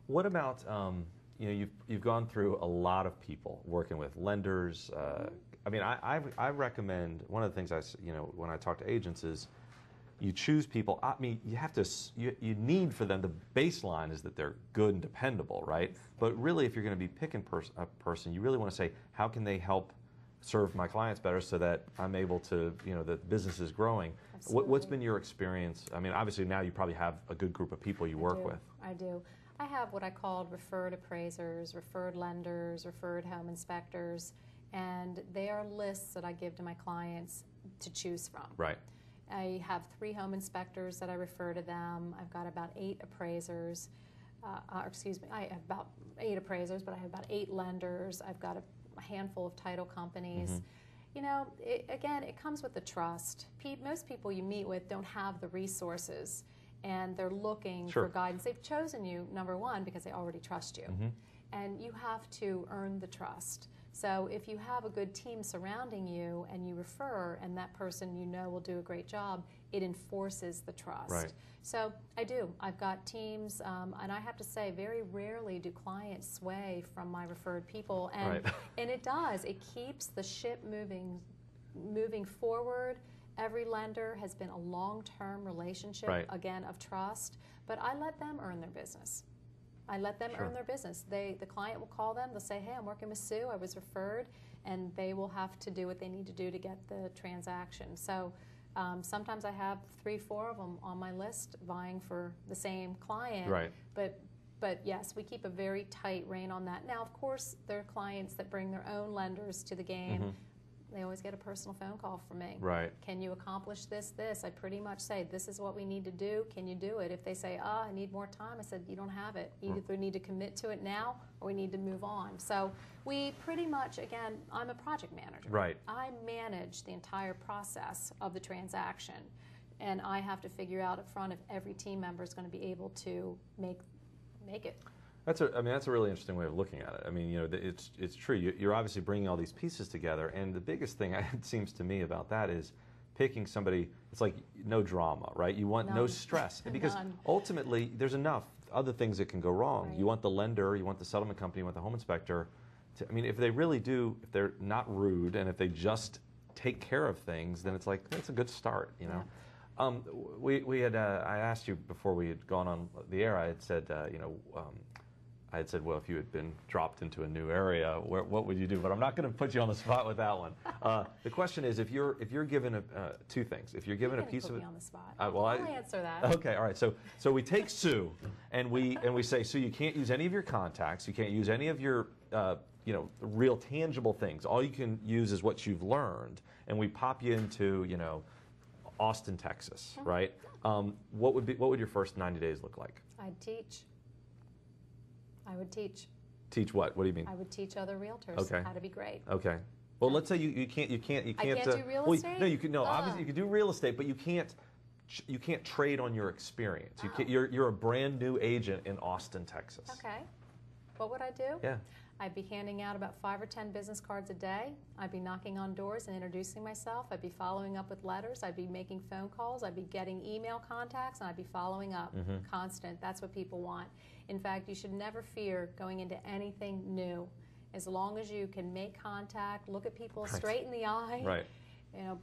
What about you've gone through a lot of people working with lenders. I mean, I recommend one of the things when I talk to agents is you choose people. I mean, you have to you need for them. The baseline is that they're good and dependable, right? But really, if you're going to be picking a person, you really want to say, how can they help serve my clients better so that I'm able to, the business is growing. What's been your experience? I mean, obviously now you probably have a good group of people you work with. I do. I have what I called referred appraisers, referred lenders, referred home inspectors, and they are lists that I give to my clients to choose from. Right. I have 3 home inspectors that I refer to them. I've got about 8 appraisers. I have about 8 appraisers, but I have about 8 lenders. I've got a handful of title companies. Again, it comes with the trust. Most people you meet with don't have the resources, and they're looking for guidance. They've chosen you, number one, because they already trust you. And you have to earn the trust. So if you have a good team surrounding you and you refer, and that person will do a great job, it enforces the trust. Right. So I do. I've got teams, and I have to say, very rarely do clients sway from my referred people, and and it does. It keeps the ship moving forward. Every lender has been a long-term relationship, again, of trust, but I let them earn their business. I let them earn their business. The client will call them. They'll say, hey, I'm working with Sue. I was referred, and they will have to do what they need to do to get the transaction. So sometimes I have 3, 4 of them on my list vying for the same client. Right. But yes, we keep a very tight rein on that. Now, of course, there are clients that bring their own lenders to the game. They always get a personal phone call from me. Right. Can you accomplish this? I pretty much say, this is what we need to do. Can you do it? If they say, I need more time, I said, you don't have it. You either need to commit to it now or we need to move on. So we pretty much, again, I'm a project manager. Right. I manage the entire process of the transaction. And I have to figure out up front if every team member is going to be able to make it. That's a really interesting way of looking at it. I mean, it's true. You're obviously bringing all these pieces together, and the biggest thing it seems to me about that is picking somebody. It's like no drama, right? You want no stress because ultimately there's enough other things that can go wrong. Right. You want the lender, you want the settlement company, you want the home inspector. I mean, if they really do, if they're not rude, and if they just take care of things, then it's like that's a good start, Yeah. We had I asked you before we had gone on the air. I had said I had said, well, if you had been dropped into a new area, what would you do? But I'm not going to put you on the spot with that one. The question is, if you're given 2 things, if you're given a piece of put me on the spot. I'll answer that. Okay, all right. So we take Sue, and we say, Sue, you can't use any of your contacts. You can't use any of your real tangible things. All you can use is what you've learned, and we pop you into Austin, Texas, right? What would your first 90 days look like? I'd teach. I would teach. Teach what? What do you mean? I would teach other realtors how to be great. Okay. Well, let's say you can't. I can't do real estate? No, you can. No, obviously you can do real estate, but you can't trade on your experience. You're a brand new agent in Austin, Texas. Okay. What would I do? Yeah. I'd be handing out about 5 or 10 business cards a day. I'd be knocking on doors and introducing myself. I'd be following up with letters. I'd be making phone calls. I'd be getting email contacts, and I'd be following up. Constant. That's what people want. In fact, you should never fear going into anything new. As long as you can make contact, look at people straight in the eye. Right.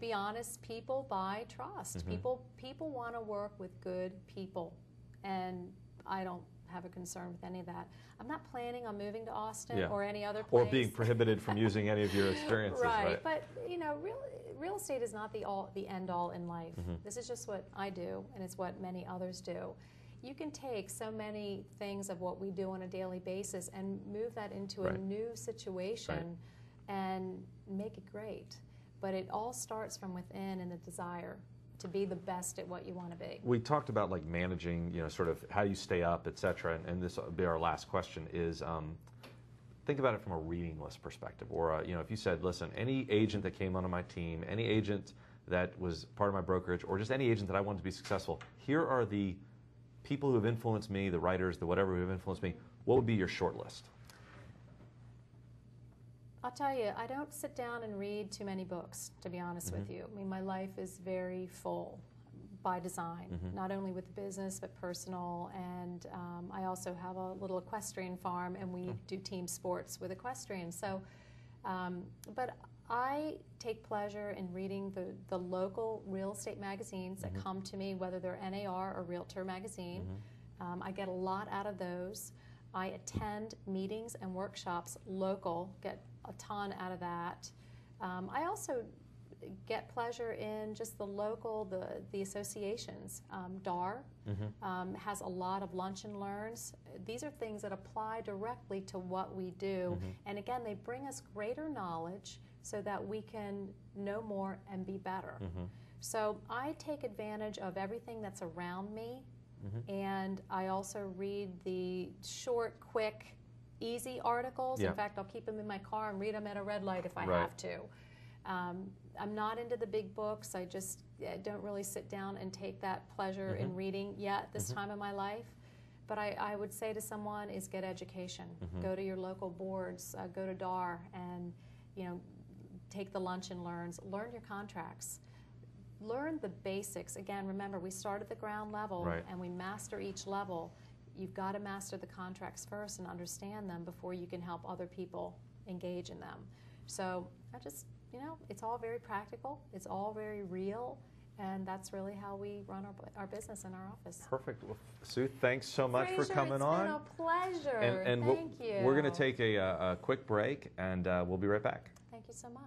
Be honest. People buy trust. People want to work with good people, and I don't have a concern with any of that. I'm not planning on moving to Austin or any other place. Or being prohibited from using any of your experiences. Right. But real estate is not the end all in life. This is just what I do, and it's what many others do. You can take so many things of what we do on a daily basis and move that into a new situation and make it great. But it all starts from within in the desire to be the best at what you want to be. We talked about managing, sort of how you stay up, et cetera, and this will be our last question is, think about it from a reading list perspective, or if you said, listen, any agent that came onto my team, any agent that was part of my brokerage, or just any agent that I wanted to be successful, here are the people who have influenced me, the writers, the whatever who have influenced me. What would be your short list? I'll tell you, I don't sit down and read too many books, to be honest with you. I mean, my life is very full. by design, not only with business but personal. And I also have a little equestrian farm, and we do team sports with equestrians. So, but I take pleasure in reading the local real estate magazines that come to me, whether they're NAR or Realtor Magazine. I get a lot out of those. I attend meetings and workshops local, get a ton out of that. I also get pleasure in just the local, the associations. DAR has a lot of lunch and learns. These are things that apply directly to what we do. And again, they bring us greater knowledge so that we can know more and be better. So I take advantage of everything that's around me. And I also read the short, quick, easy articles. In fact, I'll keep them in my car and read them at a red light if I have to. I'm not into the big books. I just don't really sit down and take that pleasure in reading yet this time in my life. But I would say to someone is get education. Go to your local boards, go to DAR, and take the lunch and learns. Learn your contracts. Learn the basics. Again, remember, we start at the ground level and we master each level. You've got to master the contracts first and understand them before you can help other people engage in them. So I just, it's all very practical. It's all very real. And that's really how we run our business in our office. Perfect. Well, Sue, thanks so much for coming on. It's been a pleasure. And Thank you. We're going to take a quick break, and we'll be right back. Thank you so much.